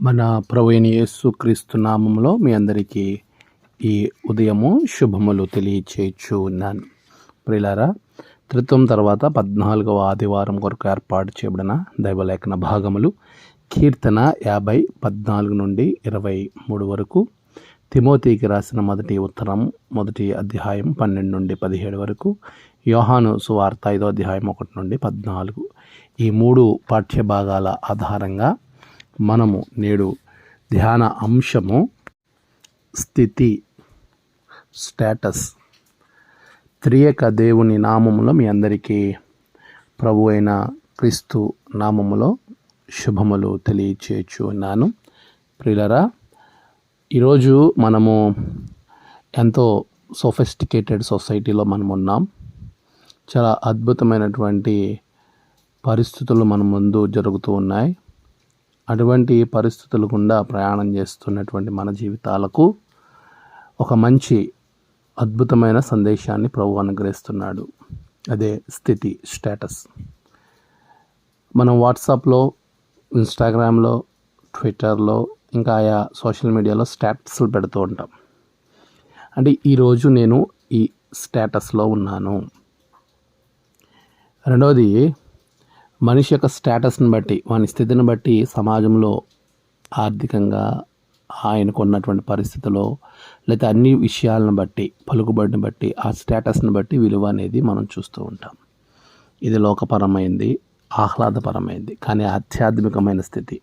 మన ప్రభువైన యేసుక్రీస్తు నామములో మీ అందరికీ ఈ ఉదయము శుభములు తెలియచేయచ్చు ఉన్నాను. ప్రియులారా, త్రిత్వం తర్వాత 14వ ఆదివారం కొరకు ఏర్పాటు చేయబడిన దైవలేఖన భాగములు కీర్తన 50 14 నుండి 23 వరకు, తిమోతికి రాసిన మొదటి ఉత్తరం 1వ అధ్యాయం 12 నుండి 17 వరకు, యోహాను సువార్త 5వ అధ్యాయం 1 నుండి 14. ఈ 3 పాఠ్య భాగాల ఆధారంగా మనము నేడు ధ్యాన అంశము స్థితి, స్టేటస్. త్రియక దేవుని నామములో మీ అందరికీ ప్రభు అయిన క్రీస్తు నామములో శుభములు తెలియచేయచ్చు ఉన్నాను. ప్రియులరా, ఈరోజు మనము ఎంతో సోఫిస్టికేటెడ్ సొసైటీలో మనం ఉన్నాం. చాలా అద్భుతమైనటువంటి పరిస్థితులు మన ముందు జరుగుతూ ఉన్నాయి. అటువంటి పరిస్థితుల గుండా ప్రయాణం చేస్తున్నటువంటి మన జీవితాలకు ఒక మంచి అద్భుతమైన సందేశాన్ని ప్రభువు అనుగ్రహిస్తున్నాడు. అదే స్థితి, స్టేటస్. మనం వాట్సాప్లో, ఇన్స్టాగ్రామ్లో, ట్విట్టర్లో, ఇంకా ఆయా సోషల్ మీడియాలో స్టేటస్లు పెడుతూ ఉంటాం. అంటే ఈరోజు నేను ఈ స్టేటస్లో ఉన్నాను. రెండవది, మనిషి యొక్క స్టేటస్ని బట్టి, వాని స్థితిని బట్టి సమాజంలో ఆర్థికంగా ఆయనకు ఉన్నటువంటి పరిస్థితిలో, లేదా అన్ని విషయాలను బట్టి, పలుకుబడిని బట్టి, ఆ స్టేటస్ని బట్టి విలువ అనేది మనం చూస్తూ ఉంటాం. ఇది లోకపరమైంది, ఆహ్లాదపరమైంది, కానీ ఆధ్యాత్మికమైన స్థితి.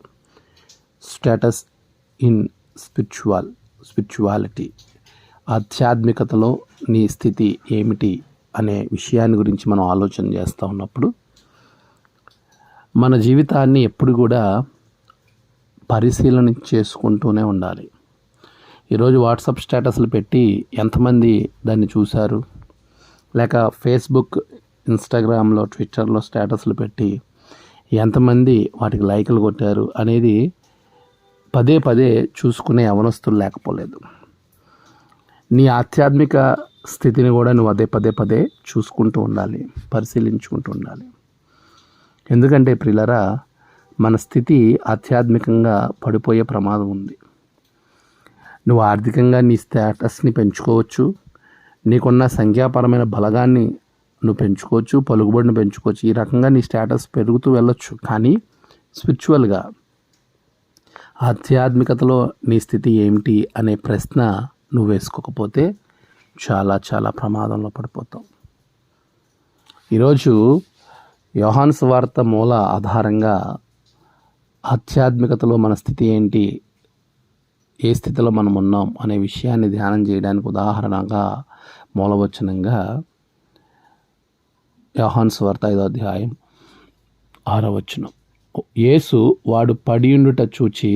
స్టేటస్ ఇన్ స్పిరిచువాలిటీ, ఆధ్యాత్మికతలో నీ స్థితి ఏమిటి అనే విషయాన్ని గురించి మనం ఆలోచన చేస్తూ ఉన్నప్పుడు మన జీవితాన్ని ఎప్పుడు కూడా పరిశీలన చేసుకుంటూనే ఉండాలి. ఈరోజు వాట్సాప్ స్టేటస్లు పెట్టి ఎంతమంది దాన్ని చూశారు, లేక ఫేస్బుక్, ఇన్స్టాగ్రామ్లో, ట్విట్టర్లో స్టేటస్లు పెట్టి ఎంతమంది వాటికి లైకులు కొట్టారు అనేది పదే పదే చూసుకునే అవనస్తులు లేకపోలేదు. నీ ఆధ్యాత్మిక స్థితిని కూడా నువ్వు అదే పదే చూసుకుంటూ ఉండాలి, పరిశీలించుకుంటూ ఉండాలి. ఎందుకంటే ప్రియులారా, మన స్థితి ఆధ్యాత్మికంగా పడిపోయే ప్రమాదం ఉంది. నువ్వు ఆర్థికంగా నీ స్టేటస్ని పెంచుకోవచ్చు, నీకున్న సంఖ్యాపరమైన బలగాన్ని నువ్వు పెంచుకోవచ్చు, పలుకుబడిని పెంచుకోవచ్చు. ఈ రకంగా నీ స్టేటస్ పెరుగుతూ వెళ్ళొచ్చు. కానీ స్పిరిచువల్గా, ఆధ్యాత్మికతలో నీ స్థితి ఏమిటి అనే ప్రశ్న నువ్వు వేసుకోకపోతే చాలా ప్రమాదంలో పడిపోతావు. ఈరోజు యోహాను సువార్త మూల ఆధారంగా ఆధ్యాత్మికతలో మన స్థితి ఏంటి, ఏ స్థితిలో మనం ఉన్నాం అనే విషయాన్ని ధ్యానం చేయడానికి ఉదాహరణగా మూలవచనంగా యోహాను సువార్త 5వ అధ్యాయం 6వ వచనం. యేసు వాడు పడియుండుట చూచి,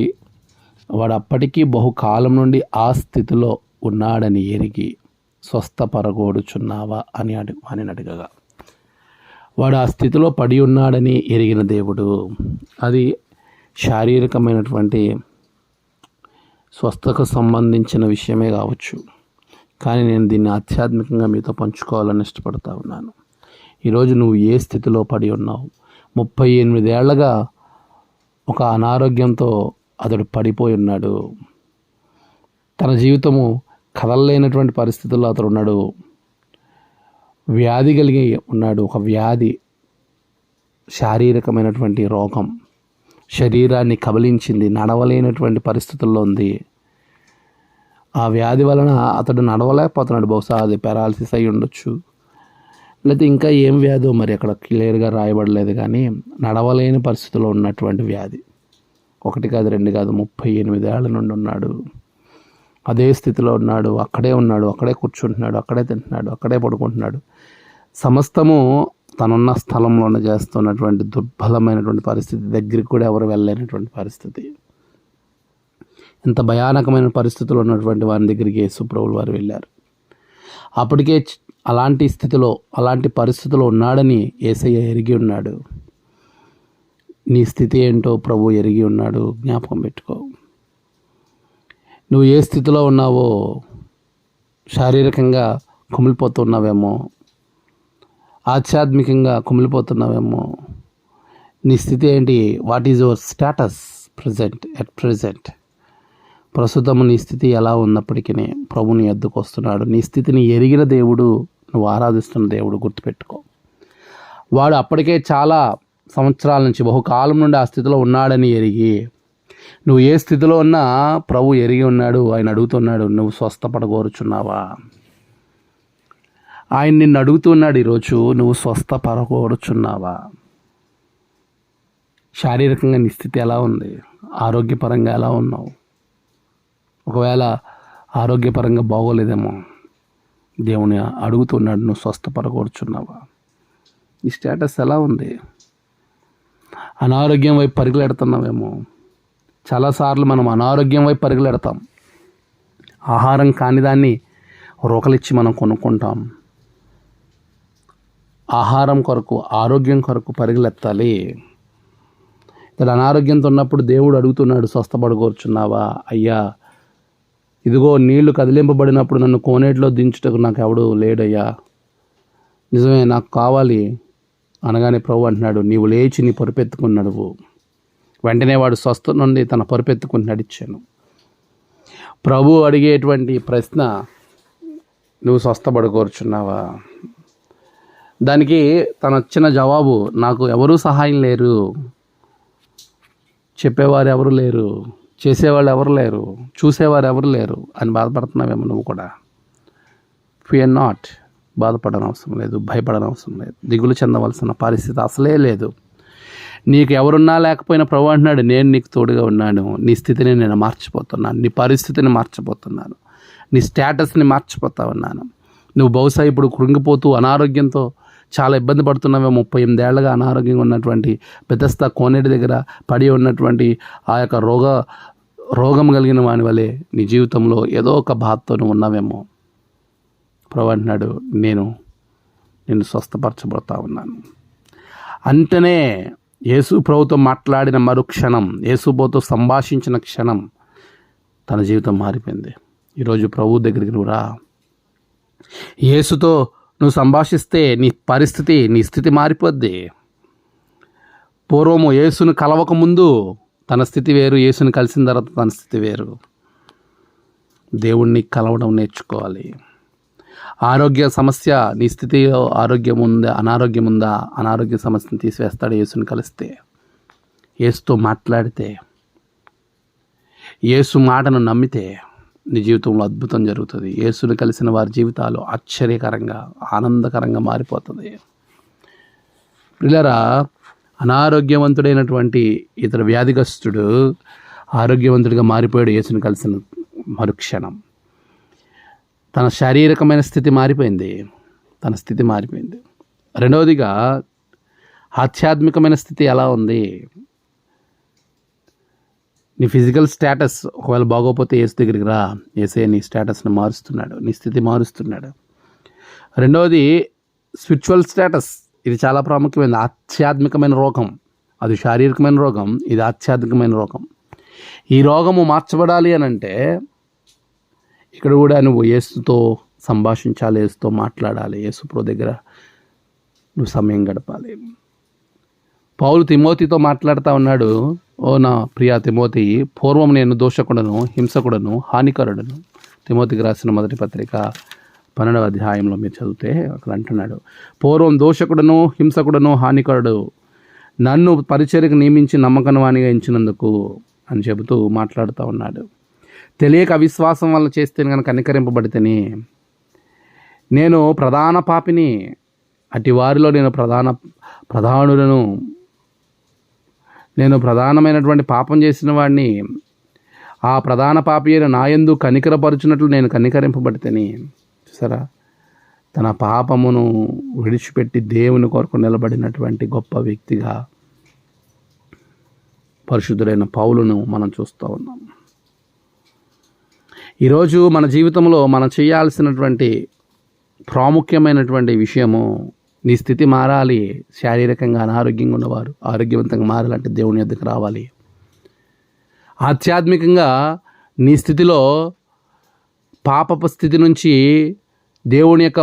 వాడు అప్పటికీ బహుకాలం నుండి ఆ స్థితిలో ఉన్నాడని ఎరిగి స్వస్థపరగోడుచున్నావా అని అడగగా, వాడు ఆ స్థితిలో పడి ఉన్నాడని ఎరిగిన దేవుడు. అది శారీరకమైనటువంటి స్వస్థకు సంబంధించిన విషయమే కావచ్చు, కానీ నేను దీన్ని ఆధ్యాత్మికంగా మీతో పంచుకోవాలని ఇష్టపడతా ఉన్నాను. ఈరోజు నువ్వు ఏ స్థితిలో పడి ఉన్నావు? 38 ఏళ్లుగా ఒక అనారోగ్యంతో అతడు పడిపోయి ఉన్నాడు. తన జీవితము కదలలేనటువంటి పరిస్థితుల్లో అతడు ఉన్నాడు. వ్యాధి కలిగి ఉన్నాడు. ఒక వ్యాధి, శారీరకమైనటువంటి రోగం శరీరాన్ని కబలించింది. నడవలేనటువంటి పరిస్థితుల్లో ఉంది. ఆ వ్యాధి వలన అతడు నడవలేకపోతున్నాడు. బహుశా అది పెరాలసిస్ అయి ఉండొచ్చు, లేకపోతే ఇంకా ఏం వ్యాధో మరి అక్కడ క్లియర్గా రాయబడలేదు. కానీ నడవలేని పరిస్థితిలో ఉన్నటువంటి వ్యాధి. 1 కాదు 2 కాదు, 38 ఏళ్ల నుండి ఉన్నాడు. అదే స్థితిలో ఉన్నాడు. అక్కడే కూర్చుంటున్నాడు, అక్కడే తింటున్నాడు, అక్కడే పడుకుంటున్నాడు. సమస్తము తనున్న స్థలంలోనే చేస్తున్నటువంటి దుర్బలమైనటువంటి పరిస్థితి. దగ్గరికి కూడా ఎవరు వెళ్ళలేనటువంటి పరిస్థితి. ఇంత భయానకమైన పరిస్థితుల్లో ఉన్నటువంటి వారి దగ్గరికి యేసు ప్రభువు వారు వెళ్ళారు. అప్పటికే అలాంటి స్థితిలో, అలాంటి పరిస్థితిలో ఉన్నాడని యేసయ్య ఎరిగి ఉన్నాడు. నీ స్థితి ఏంటో ప్రభు ఎరిగి ఉన్నాడు. జ్ఞాపకం పెట్టుకో. నువ్వు ఏ స్థితిలో ఉన్నావో, శారీరకంగా కుమిలిపోతున్నావేమో, ఆధ్యాత్మికంగా కుమిలిపోతున్నావేమో, నీ స్థితి ఏంటి? What is your status present ప్రస్తుతం నీ స్థితి ఎలా ఉన్నప్పటికీ ప్రభు నీ యొద్దకు వస్తున్నాడు. నీ స్థితిని ఎరిగిన దేవుడు, నువ్వు ఆరాధిస్తున్న దేవుడు గుర్తుపెట్టుకో. వాడు అప్పటికే చాలా సంవత్సరాల నుంచి, బహుకాలం నుండి ఆ స్థితిలో ఉన్నాడని ఎరిగి, నువ్వు ఏ స్థితిలో ఉన్నా ప్రభు ఎరిగి ఉన్నాడు. ఆయన అడుగుతున్నాడు, నువ్వు స్వస్థపడగోరుచున్నావా? ఆయన నిన్ను అడుగుతున్నాడు ఈరోజు, నువ్వు స్వస్థపడగోరుచున్నావా? శారీరకంగా నీ స్థితి ఎలా ఉంది? ఆరోగ్యపరంగా ఎలా ఉన్నావు? ఒకవేళ ఆరోగ్యపరంగా బాగోలేదేమో, దేవుని అడుగుతున్నాడు, నువ్వు స్వస్థపడగోరుచున్నావా? నీ స్టేటస్ ఎలా ఉంది? అనారోగ్యం వైపు పరుగులెడుతున్నావేమో. చాలాసార్లు మనం అనారోగ్యం వైపు పరుగులెడతాం. ఆహారం కాని దాన్ని రోకలిచ్చి మనం కొనుక్కుంటాం. ఆహారం కొరకు, ఆరోగ్యం కొరకు పరుగులెత్తాలి. ఇక్కడ అనారోగ్యంతో ఉన్నప్పుడు దేవుడు అడుగుతున్నాడు, స్వస్థపడగోరుచున్నావా? అయ్యా, ఇదిగో నీళ్లు కదిలింపబడినప్పుడు నన్ను కోనేటిలో దించుటకు నాకు ఎవడు లేడయ్యా, నిజమే నాకు కావాలి అనగానే ప్రభు అంటున్నాడు, నీవు లేచి నీ పరుపెత్తుకుని నడువు. వెంటనే వాడు స్వస్థ నుండి తన పరుపెత్తుకుని నడిచాను. ప్రభు అడిగేటువంటి ప్రశ్న, నువ్వు స్వస్థపడగోరుచున్నావా? దానికి తను వచ్చిన జవాబు, నాకు ఎవరూ సహాయం లేరు, చెప్పేవారు ఎవరు లేరు, చేసేవాళ్ళు ఎవరు లేరు, చూసేవారు ఎవరు లేరు అని బాధపడుతున్నావేమో నువ్వు కూడా. ఫియర్ నాట్, బాధపడనవసరం లేదు, భయపడనవసరం లేదు, దిగులు చెందవలసిన పరిస్థితి అసలే లేదు. నీకు ఎవరున్నా లేకపోయినా ప్రభు అంటున్నాడు, నేను నీకు తోడుగా ఉన్నాను. నీ స్థితిని నేను మార్చిపోతున్నాను, నీ పరిస్థితిని మార్చిపోతున్నాను, నీ స్టేటస్ని మార్చిపోతా ఉన్నాను. నువ్వు బహుశా ఇప్పుడు కృంగిపోతూ అనారోగ్యంతో చాలా ఇబ్బంది పడుతున్నావే. 38 ఏళ్ళగా అనారోగ్యంగా ఉన్నటువంటి బెతెస్దా కోనేటి దగ్గర పడి ఉన్నటువంటి ఆ యొక్క రోగం కలిగిన వాని వలె నీ జీవితంలో ఏదో ఒక బాధతో నువ్వు ఉన్నావేమో. ప్రభు అంటున్నాడు, నేను నిన్ను స్వస్థపరచబోతా ఉన్నాను. అంటనే యేసు ప్రభుతో మాట్లాడిన మరుక్షణం, యేసు ప్రభుతో సంభాషించిన క్షణం తన జీవితం మారిపోయింది. ఈరోజు ప్రభు దగ్గరికి నువ్వు రా. యేసుతో నువ్వు సంభాషిస్తే నీ పరిస్థితి, నీ స్థితి మారిపోద్ది. పూర్వము యేసును కలవక ముందు తన స్థితి వేరు, యేసుని కలిసిన తర్వాత తన స్థితి వేరు. దేవుణ్ణి కలవడం నేర్చుకోవాలి. ఆరోగ్య సమస్య, నీ స్థితిలో ఆరోగ్యం ఉందా, అనారోగ్యం ఉందా? అనారోగ్య సమస్యను తీసివేస్తాడు యేసుని కలిస్తే, యేసుతో మాట్లాడితే, యేసు మాటను నమ్మితే నీ జీవితంలో అద్భుతం జరుగుతుంది. యేసుని కలిసిన వారి జీవితాలు ఆశ్చర్యకరంగా, ఆనందకరంగా మారిపోతుంది. పిల్లరా, అనారోగ్యవంతుడైనటువంటి ఇతర వ్యాధిగ్రస్తుడు ఆరోగ్యవంతుడిగా మారిపోయాడు యేసుని కలిసిన మరుక్షణం. తన శారీరకమైన స్థితి మారిపోయింది, తన స్థితి మారిపోయింది. రెండవదిగా, ఆధ్యాత్మికమైన స్థితి ఎలా ఉంది? నీ ఫిజికల్ స్టేటస్ ఒకవేళ బాగోపోతే యేసు దగ్గరికి రా. యేసే నీ స్టేటస్ని మారుస్తున్నాడు, నీ స్థితి మారుస్తున్నాడు. రెండవది, స్పిరిచువల్ స్టేటస్. ఇది చాలా ప్రాముఖ్యమైనది. ఆధ్యాత్మికమైన రోగం, అది శారీరకమైన రోగం, ఇది ఆధ్యాత్మికమైన రోగం. ఈ రోగము మార్చబడాలి అని అంటే ఇక్కడ కూడా నువ్వు యేసుతో సంభాషించాలి, యేసుతో మాట్లాడాలి, యేసు ప్రభు దగ్గర నువ్వు సమయం గడపాలి. పౌలు తిమోతితో మాట్లాడుతూ ఉన్నాడు, ఓ నా ప్రియా తిమోతి, పూర్వం నేను దోషకుడను, హింసకుడను, హానికరుడను. తిమోతికి రాసిన మొదటి పత్రిక 12వ అధ్యాయంలో మీరు చదివితే అక్కడ అంటున్నాడు, పూర్వం దోషకుడను, హింసకుడను, హానికరుడు, నన్ను పరిచర్యకు నియమించి నమ్మకం వానిగా ఎంచినందుకు అని చెబుతూ మాట్లాడుతూ ఉన్నాడు. తెలియక అవిశ్వాసం వల్ల చేస్తే కనుక కనికరింపబడితేనే నేను ప్రధాన పాపిని, అటు వారిలో నేను ప్రధానులను, నేను ప్రధానమైనటువంటి పాపం చేసిన వాడిని. ఆ ప్రధాన పాపి అయిన నా యందు కనికరపరుచున్నట్లు నేను కనికరింపబడితేని. చూసారా, తన పాపమును విడిచిపెట్టి దేవుని కొరకు నిలబడినటువంటి గొప్ప వ్యక్తిగా పరిశుద్ధుడైన పౌలును మనం చూస్తూ ఉన్నాం. ఈరోజు మన జీవితంలో మనం చేయాల్సినటువంటి ప్రాముఖ్యమైనటువంటి విషయము, నీ స్థితి మారాలి. శారీరకంగా అనారోగ్యంగా ఉన్నవారు ఆరోగ్యవంతంగా మారాలంటే దేవుని యొద్దకు రావాలి. ఆధ్యాత్మికంగా నీ స్థితిలో పాపపు స్థితి నుంచి దేవుని యొక్క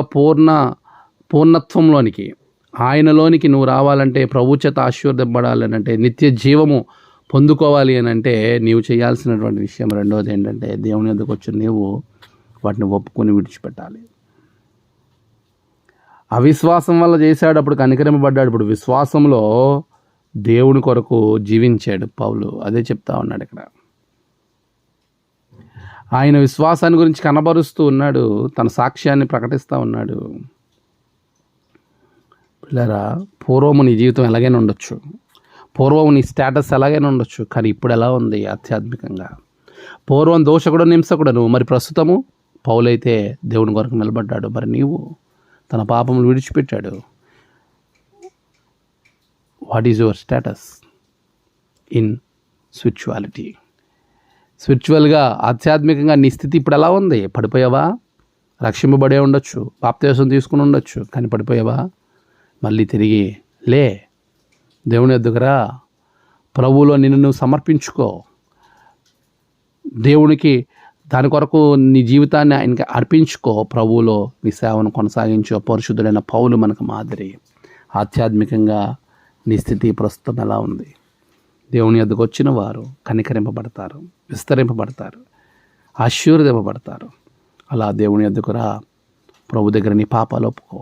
పూర్ణత్వంలోనికి, ఆయనలోనికి నువ్వు రావాలంటే, ప్రభు చేత ఆశీర్వదింపబడాలంటే, నిత్య జీవము పొందుకోవాలి అని అంటే నీవు చేయాల్సినటువంటి విషయం రెండవది ఏంటంటే దేవుని యొద్దకు వచ్చి నీవు వాటిని ఒప్పుకొని విడిచిపెట్టాలి. అవిశ్వాసం వల్ల చేశాడు, అప్పుడు కనికరింపబడ్డాడు. ఇప్పుడు విశ్వాసంలో దేవుని కొరకు జీవించాడు పౌలు. అదే చెప్తా ఉన్నాడు ఇక్కడ. ఆయన విశ్వాసాన్ని గురించి కనబరుస్తూ ఉన్నాడు, తన సాక్ష్యాన్ని ప్రకటిస్తూ ఉన్నాడు. పిల్లరా, పూర్వము నీ జీవితం ఎలాగైనా ఉండొచ్చు, పూర్వం నీ స్టేటస్ ఎలాగైనా ఉండొచ్చు, కానీ ఇప్పుడు ఎలా ఉంది ఆధ్యాత్మికంగా? పూర్వం దోషకుడు హింసకుడను, మరి ప్రస్తుతము పౌలైతే దేవుని కొరకు నిలబడ్డాడు. మరి నీవు తన పాపములు విడిచిపెట్టాడు. What is your status in spirituality? స్పిరిచువల్గా, ఆధ్యాత్మికంగా నీ స్థితి ఇప్పుడు ఎలా ఉంది? పడిపోయావా? రక్షింపబడే ఉండొచ్చు, బాప్తిసం తీసుకుని ఉండొచ్చు, కానీ పడిపోయావా? మళ్ళీ తిరిగి లే, దేవుని ఎద్దుకురా, ప్రభువులో నిన్ను నువ్వు సమర్పించుకో, దేవునికి దాని కొరకు నీ జీవితాన్ని ఆయనకి అర్పించుకో, ప్రభువులో నీ సేవను కొనసాగించో. పరిశుద్ధుడైన పౌలు మనకు మాదిరి. ఆధ్యాత్మికంగా నీ స్థితి ప్రస్తుతం ఎలా ఉంది? దేవుని యొద్దకు వచ్చిన వారు కనికరింపబడతారు, విస్తరింపబడతారు, ఆశీర్వదింపబడతారు. అలా దేవుని యొద్దకు రా, ప్రభు దగ్గర నీ పాపాలు ఒప్పుకో,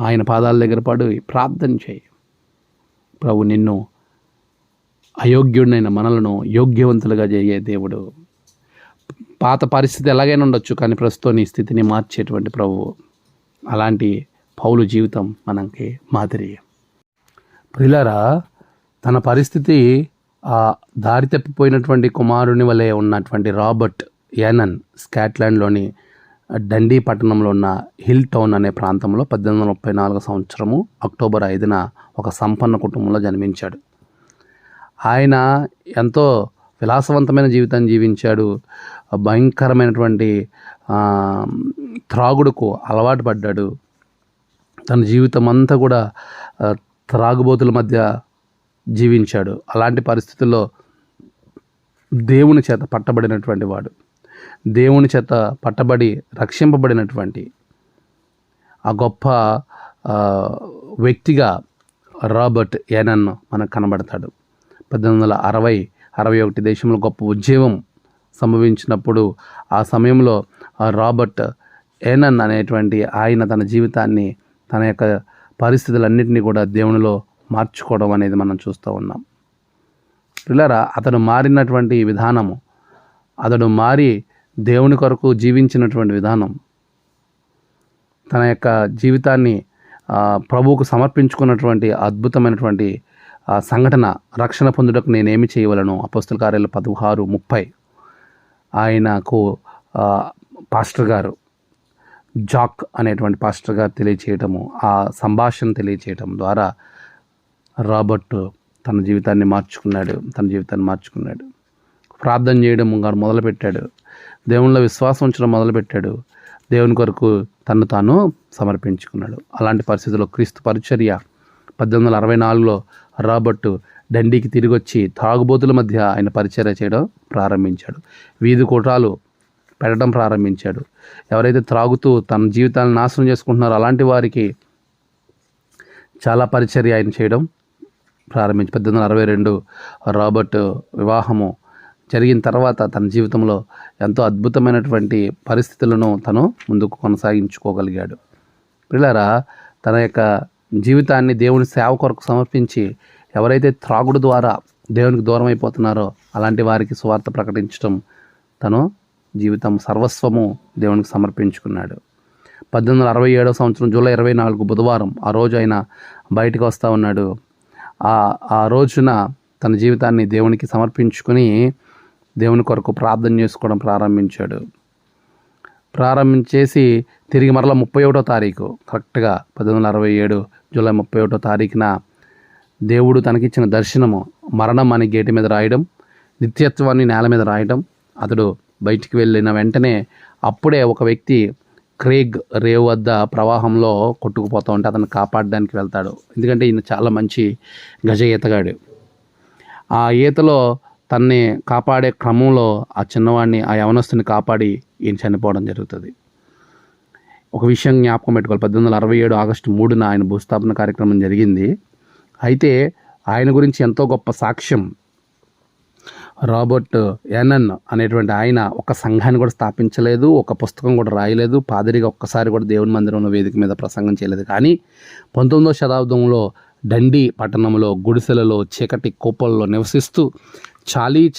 ఆయన పాదాల దగ్గర పడి ప్రార్థన చేయి. ప్రభు నిన్ను అయోగ్యుడినైన మనలను యోగ్యవంతులుగా చేయే దేవుడు. పాత పరిస్థితి ఎలాగైనా ఉండొచ్చు, కానీ ప్రస్తుతం నీ స్థితిని మార్చేటువంటి ప్రభువు. అలాంటి పౌలు జీవితం మనకి మాదిరి. ప్రియులారా, తన పరిస్థితి ఆ దారి తప్పిపోయినటువంటి కుమారుని వలె ఉన్నటువంటి రాబర్ట్ యానన్ స్కాట్లాండ్లోని డండీ పట్టణంలో ఉన్న హిల్ టౌన్ అనే ప్రాంతంలో 1834 సంవత్సరము అక్టోబర్ 5న ఒక సంపన్న కుటుంబంలో జన్మించాడు. ఆయన ఎంతో విలాసవంతమైన జీవితాన్ని జీవించాడు. భయంకరమైనటువంటి త్రాగుడుకు అలవాటు పడ్డాడు. తన జీవితం అంతా కూడా త్రాగుబోతుల మధ్య జీవించాడు. అలాంటి పరిస్థితుల్లో దేవుని చేత పట్టబడినటువంటి వాడు, దేవుని చేత పట్టబడి రక్షింపబడినటువంటి ఆ గొప్ప వ్యక్తిగా రాబర్ట్ యానన్ మనకు కనబడతాడు. 1860-61 దేశంలో గొప్ప ఉద్యమం సంభవించినప్పుడు ఆ సమయంలో రాబర్ట్ యానన్ అనేటువంటి ఆయన తన జీవితాన్ని, తన యొక్క పరిస్థితులన్నింటినీ కూడా దేవునిలో మార్చుకోవడం అనేది మనం చూస్తూ ఉన్నాం. పిల్లరా, అతడు మారినటువంటి విధానము, అతడు మారి దేవుని కొరకు జీవించినటువంటి విధానం, తన యొక్క జీవితాన్ని ప్రభువుకు సమర్పించుకున్నటువంటి అద్భుతమైనటువంటి సంఘటన, రక్షణ పొందుటకు నేనేమి చేయవలను, అపోస్తల కార్యాలు 16:30. ఆయనకు పాస్టర్ గారు జాక్ అనేటువంటి పాస్టర్ గారు తెలియచేయటము, ఆ సంభాషణ తెలియచేయటం ద్వారా రాబర్ట్ తన జీవితాన్ని మార్చుకున్నాడు. ప్రార్థన చేయడం గారు మొదలుపెట్టాడు. దేవునిలో విశ్వాసం ఉంచడం మొదలుపెట్టాడు. దేవుని కొరకు తను తాను సమర్పించుకున్నాడు. అలాంటి పరిస్థితుల్లో క్రీస్తు పరిచర్య 1864లో రాబర్ట్ డండీకి తిరిగి వచ్చి తాగుబోతుల మధ్య ఆయన పరిచర్య చేయడం ప్రారంభించాడు. వీధి కూటాలు పెట్టడం ప్రారంభించాడు. ఎవరైతే త్రాగుతూ తన జీవితాలను నాశనం చేసుకుంటున్నారో అలాంటి వారికి చాలా పరిచర్య ఆయన చేయడం ప్రారంభించి 1862 రాబర్ట్ వివాహము జరిగిన తర్వాత తన జీవితంలో ఎంతో అద్భుతమైనటువంటి పరిస్థితులను తను ముందుకు కొనసాగించుకోగలిగాడు. పిల్లరా, తన యొక్క జీవితాన్ని దేవుని సేవ కొరకు సమర్పించి ఎవరైతే త్రాగుడు ద్వారా దేవునికి దూరం అయిపోతున్నారో అలాంటి వారికి సువార్త ప్రకటించడం తను జీవితం సర్వస్వము దేవునికి సమర్పించుకున్నాడు. 1867 సంవత్సరం జూలై 24 బుధవారం ఆ రోజు ఆయన బయటకు వస్తూ ఉన్నాడు. ఆ రోజున తన జీవితాన్ని దేవునికి సమర్పించుకొని దేవుని కొరకు ప్రార్థన చేసుకోవడం ప్రారంభించేసి తిరిగి మరలా 31వ తారీఖు కరెక్ట్గా 1867 జూలై 31వ తారీఖున దేవుడు తనకిచ్చిన దర్శనము, మరణం అని గేటు మీద రాయడం, నిత్యత్వాన్ని నేల మీద రాయడం. అతడు బయటికి వెళ్ళిన వెంటనే అప్పుడే ఒక వ్యక్తి క్రేగ్ రేవ్ వద్ద ప్రవాహంలో కొట్టుకుపోతూ ఉంటే అతను కాపాడడానికి వెళ్తాడు. ఎందుకంటే ఈయన చాలా మంచి గజ ఈతగాడు. ఆ ఈతలో తన్ని కాపాడే క్రమంలో ఆ చిన్నవాడిని, ఆ యవనస్తుని కాపాడి ఈయన చనిపోవడం జరుగుతుంది. ఒక విషయం జ్ఞాపకం పెట్టుకోవాలి. 1867 ఆగస్టు 3న ఆయన భూస్థాపన కార్యక్రమం జరిగింది. అయితే ఆయన గురించి ఎంతో గొప్ప సాక్ష్యం రాబర్ట్ ఎనన్ అనేటువంటి ఆయన ఒక సంఘాన్ని కూడా స్థాపించలేదు, ఒక పుస్తకం కూడా రాయలేదు, పాదిరిగా ఒక్కసారి కూడా దేవుని మందిరంలో వేదిక మీద ప్రసంగం చేయలేదు. కానీ 19వ శతాబ్దంలో డండి పట్టణంలో గుడిసెలలో చీకటి కూపల్లో నివసిస్తూ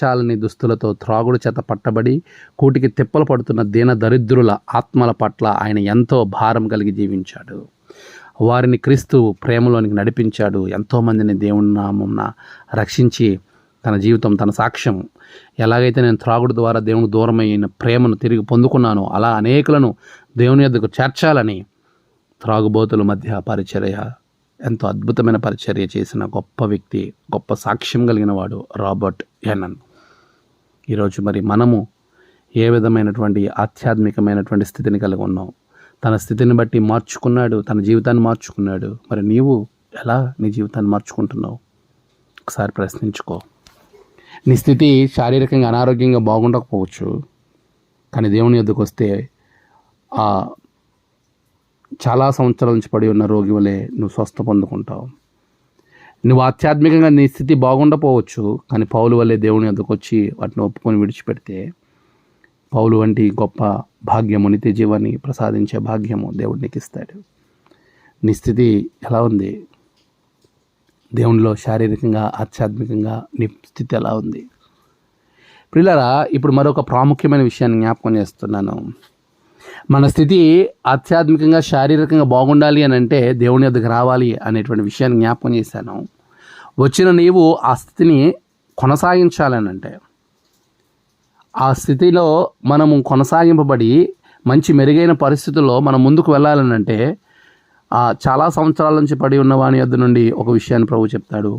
చాలని దుస్తులతో త్రాగుడు చేత పట్టబడి కూటికి తిప్పలు పడుతున్న దీన దరిద్రుల ఆత్మల పట్ల ఆయన ఎంతో భారం కలిగి జీవించాడు. వారిని క్రీస్తు ప్రేమలోనికి నడిపించాడు. ఎంతోమందిని దేవుని నామమున రక్షించి తన జీవితం, తన సాక్ష్యం, ఎలాగైతే నేను త్రాగుడు ద్వారా దేవుని దూరమైన ప్రేమను తిరిగి పొందుకున్నానో అలా అనేకులను దేవుని యొద్దకు చేర్చాలని త్రాగుబోతుల మధ్య పరిచర్య, ఎంతో అద్భుతమైన పరిచర్య చేసిన గొప్ప వ్యక్తి, గొప్ప సాక్ష్యం కలిగిన వాడు రాబర్ట్ ఎనన్. ఈరోజు మరి మనము ఏ విధమైనటువంటి ఆధ్యాత్మికమైనటువంటి స్థితిని కలిగి ఉన్నాం? తన స్థితిని బట్టి మార్చుకున్నాడు, తన జీవితాన్ని మార్చుకున్నాడు. మరి నీవు ఎలా నీ జీవితాన్ని మార్చుకుంటున్నావు? ఒకసారి ప్రశ్నించుకో. నీ స్థితి శారీరకంగా అనారోగ్యంగా బాగుండకపోవచ్చు, కానీ దేవుని యొద్దకు వస్తే చాలా సంవత్సరాల నుంచి పడి ఉన్న రోగి వలె నువ్వు స్వస్థ పొందుకుంటావు. నువ్వు ఆధ్యాత్మికంగా నీ స్థితి బాగుండకపోవచ్చు, కానీ పౌలు వలె దేవుని యొద్దకు వచ్చి వాటిని ఒప్పుకొని విడిచిపెడితే పౌలు వంటి గొప్ప భాగ్యము, నిత్య జీవాన్ని ప్రసాదించే భాగ్యము దేవుడు నీకు ఇస్తాడు. నీ స్థితి ఎలా ఉంది? దేవునిలో శారీరకంగా, ఆధ్యాత్మికంగా నీ స్థితి ఎలా ఉంది? ప్రియులారా, ఇప్పుడు మరొక ప్రాముఖ్యమైన విషయాన్ని జ్ఞాపకం చేస్తున్నాను. మన స్థితి ఆధ్యాత్మికంగా, శారీరకంగా బాగుండాలి అని అంటే దేవుని యొద్దకు రావాలి అనేటువంటి విషయాన్ని జ్ఞాపకం చేశాను. వచ్చిన నీవు ఆ స్థితిని కొనసాగించాలని అంటే, ఆ స్థితిలో మనము కొనసాగింపబడి మంచి మెరుగైన పరిస్థితుల్లో మనం ముందుకు వెళ్ళాలని అంటే చాలా సంవత్సరాల నుంచి పడి ఉన్న వాని యొద్ద నుండి ఒక విషయాన్ని ప్రభు చెప్తాడు.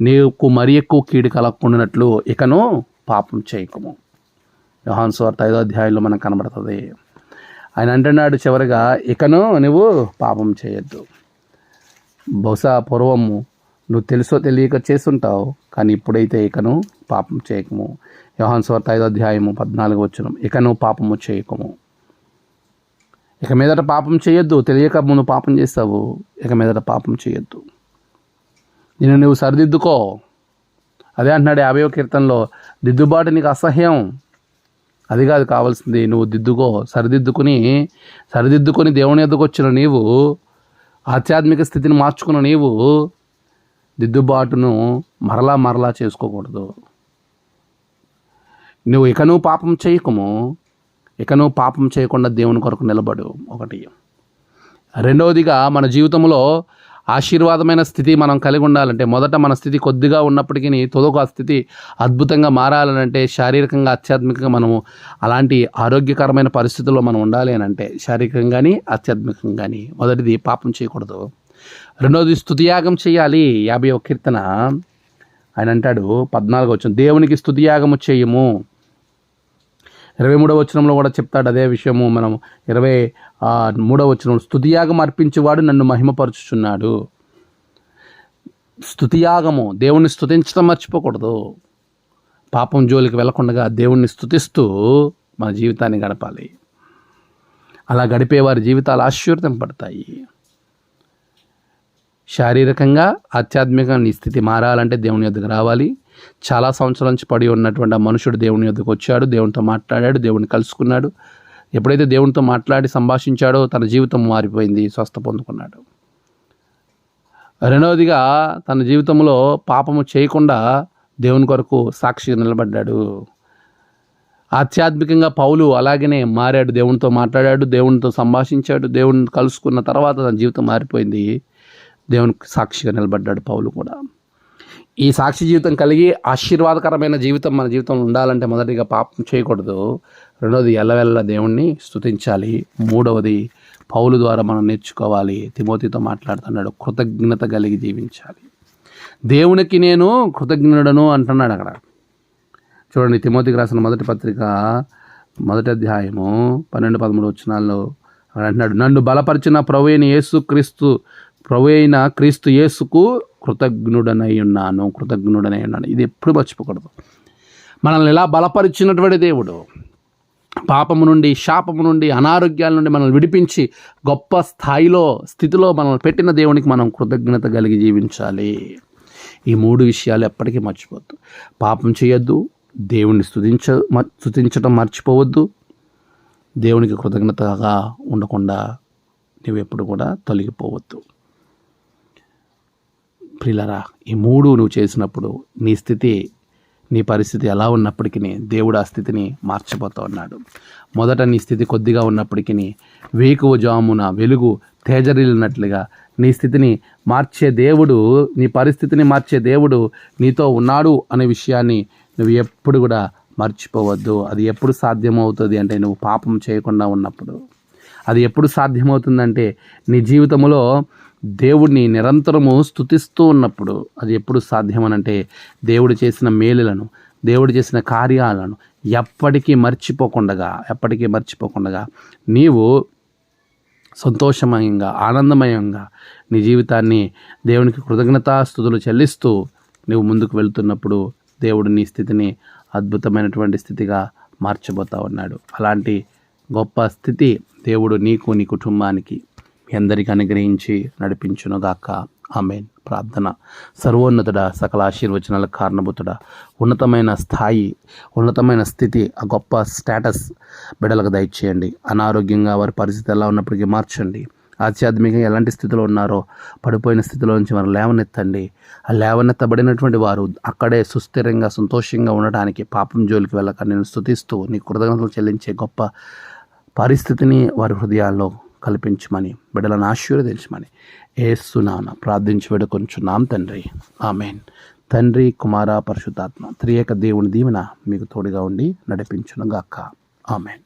నీకు మరి ఎక్కువ కీడు కలగకుండానట్లు ఇకను పాపం చేయకము. యోహాను సువార్త 5వ అధ్యాయంలో మనకు కనబడుతుంది. ఆయన అంటున్నాడు చివరిగా, ఇకను నువ్వు పాపం చేయొద్దు. బహుశా పూర్వము నువ్వు తెలుసో తెలియక చేసుంటావు, కానీ ఇప్పుడైతే ఇకను పాపం చేయకము. యోహాను సువార్త 5వ అధ్యాయము 14వ వచనం, ఇకను పాపము చేయకము. ఇక మీదట పాపం చేయొద్దు. తెలియక ముందు పాపం చేస్తావు, ఇక మీదట పాపం చేయొద్దు. నేను నువ్వు సరిదిద్దుకో. అదే అంటున్నాడు 50వ కీర్తనలో, దిద్దుబాటు నీకు అసహ్యం. అది కాదు కావాల్సింది, నువ్వు దిద్దుకో. సరిదిద్దుకొని దేవుని యొద్దకు వచ్చిన నీవు, ఆధ్యాత్మిక స్థితిని మార్చుకున్న నీవు దిద్దుబాటును మరలా చేసుకోకూడదు. నువ్వు ఇకను పాపం చేయకము, ఇకను పాపం చేయకుండా దేవుని కొరకు నిలబడు. ఒకటి. రెండవదిగా, మన జీవితంలో ఆశీర్వాదమైన స్థితి మనం కలిగి ఉండాలంటే, మొదట మన స్థితి కొద్దిగా ఉన్నప్పటికీ తొదకు ఆ స్థితి అద్భుతంగా మారాలనంటే, శారీరకంగా, ఆధ్యాత్మికంగా మనము అలాంటి ఆరోగ్యకరమైన పరిస్థితుల్లో మనం ఉండాలి అని అంటే, శారీరకంగా కానీ ఆధ్యాత్మికంగా కానీ, మొదటిది పాపం చేయకూడదు. రెండవది స్తుతియాగం చేయాలి. 50వ కీర్తన ఆయన అంటాడు 14వ వచనం, దేవునికి స్తుతియాగము చేయము. 23వ వచనంలో కూడా చెప్తాడు అదే విషయము. మనం 23వ వచనం, స్తుతియాగం అర్పించేవాడు నన్ను మహిమపరుచుచున్నాడు. స్తుతియాగము, దేవుణ్ణి స్తుతించడం మర్చిపోకూడదు. పాపం జోలికి వెళ్లకుండా దేవుణ్ణి స్తుతిస్తూ మన జీవితాన్ని గడపాలి. అలా గడిపే వారి జీవితాలు ఆశీర్వదింపబడతాయి. శారీరకంగా, ఆధ్యాత్మికంగా నీ స్థితి మారాలంటే దేవుని యొద్దకు రావాలి. చాలా సంవత్సరాల నుంచి పడి ఉన్నటువంటి ఆ మనుషుడు దేవుని యొద్దకు వచ్చాడు, దేవునితో మాట్లాడాడు, దేవుని కలుసుకున్నాడు. ఎప్పుడైతే దేవునితో మాట్లాడి సంభాషించాడో తన జీవితం మారిపోయింది, స్వస్థ పొందుకున్నాడు. రెండవదిగా, తన జీవితంలో పాపము చేయకుండా దేవుని కొరకు సాక్షిగా నిలబడ్డాడు. ఆధ్యాత్మికంగా పౌలు అలాగనే మారాడు, దేవునితో మాట్లాడాడు, దేవునితో సంభాషించాడు, దేవుని కలుసుకున్న తర్వాత తన జీవితం మారిపోయింది. దేవునికి సాక్షిగా నిలబడ్డాడు పౌలు కూడా. ఈ సాక్షి జీవితం కలిగి ఆశీర్వాదకరమైన జీవితం మన జీవితంలో ఉండాలంటే మొదటిగా పాపం చేయకూడదు. రెండవది, ఎల్లవెల్ల దేవుణ్ణి స్తుతించాలి. మూడవది, పౌలు ద్వారా మనం నేర్చుకోవాలి. తిమోతితో మాట్లాడుతున్నాడు, కృతజ్ఞత కలిగి జీవించాలి. దేవునికి నేను కృతజ్ఞుడను అంటున్నాడు అక్కడ. చూడండి, తిమోతికి రాసిన మొదటి పత్రిక 1వ అధ్యాయము 12-13 వచనాల్లో అంటున్నాడు, నన్ను బలపరిచిన ప్రభు అయిన క్రీస్తు యేసుకు కృతజ్ఞుడనై ఉన్నాను. ఇది ఎప్పుడు మర్చిపోకూడదు. మనల్ని ఎలా బలపరిచినటువంటి దేవుడు, పాపము నుండి, శాపము నుండి, అనారోగ్యాల నుండి మనల్ని విడిపించి గొప్ప స్థితిలో మనల్ని పెట్టిన దేవునికి మనం కృతజ్ఞత కలిగి జీవించాలి. ఈ 3 విషయాలు ఎప్పటికీ మర్చిపోవద్దు. పాపం చేయొద్దు, దేవుణ్ణి స్తుతించటం మర్చిపోవద్దు, దేవునికి కృతజ్ఞతగా ఉండకుండా నువ్వు ఎప్పుడు కూడా తొలగిపోవద్దు. ప్రియులారా, ఈ 3 నువ్వు చేసినప్పుడు నీ పరిస్థితి ఎలా ఉన్నప్పటికీ దేవుడు ఆ స్థితిని మార్చిపోతూ ఉన్నాడు. మొదట నీ స్థితి కొద్దిగా ఉన్నప్పటికీ వేకువజామున వెలుగు తేజరిల్లినట్లుగా నీ స్థితిని మార్చే దేవుడు, నీ పరిస్థితిని మార్చే దేవుడు నీతో ఉన్నాడు అనే విషయాన్ని నువ్వు ఎప్పుడు కూడా మర్చిపోవద్దు. అది ఎప్పుడు సాధ్యమవుతుంది అంటే నువ్వు పాపం చేయకుండా ఉన్నప్పుడు. అది ఎప్పుడు సాధ్యమవుతుందంటే నీ జీవితంలో దేవుడిని నిరంతరము స్తుతిస్తూ ఉన్నప్పుడు. అది ఎప్పుడు సాధ్యమనంటే దేవుడు చేసిన మేలులను, దేవుడు చేసిన కార్యాలను ఎప్పటికీ మర్చిపోకుండా నీవు సంతోషమయంగా, ఆనందమయంగా నీ జీవితాన్ని దేవునికి కృతజ్ఞతాస్తుతులు చెల్లిస్తూ నువ్వు ముందుకు వెళ్తున్నప్పుడు దేవుడు నీ స్థితిని అద్భుతమైనటువంటి స్థితిగా మార్చబోతా ఉన్నాడు. అలాంటి గొప్ప స్థితి దేవుడు నీకు, నీ కుటుంబానికి, మీ అందరికీ అనుగ్రహించి నడిపించునుగాక. ఆమేన్. ప్రార్థన. సర్వోన్నతుడా, సకల ఆశీర్వచనాలకు కారణభూతుడా, ఉన్నతమైన స్థాయి, ఉన్నతమైన స్థితి, ఆ గొప్ప స్టేటస్ బిడ్డలకు దయచేయండి. అనారోగ్యంగా వారి పరిస్థితి ఎలా ఉన్నప్పటికీ మార్చండి. ఆధ్యాత్మికంగా ఎలాంటి స్థితిలో ఉన్నారో పడిపోయిన స్థితిలో నుంచి వారు లేవనెత్తండి. ఆ లేవనెత్తబడినటువంటి వారు అక్కడే సుస్థిరంగా, సంతోషంగా ఉండడానికి పాపం జోలికి వెళ్ళక నేను స్తుతిస్తూ నీ కృతజ్ఞతలు చెల్లించే గొప్ప పరిస్థితిని వారి హృదయాల్లో కల్పించమని, బిడ్డలను ఆశీర్వదించమని యేసు నామమున ప్రార్థించి వేడుకొనుచున్నాం తండ్రి. ఆమేన్. తండ్రి, కుమార, పరిశుద్ధాత్మ త్రియేక దేవుని దీవెన మీకు తోడుగా ఉండి నడిపించునుగాక. ఆమేన్.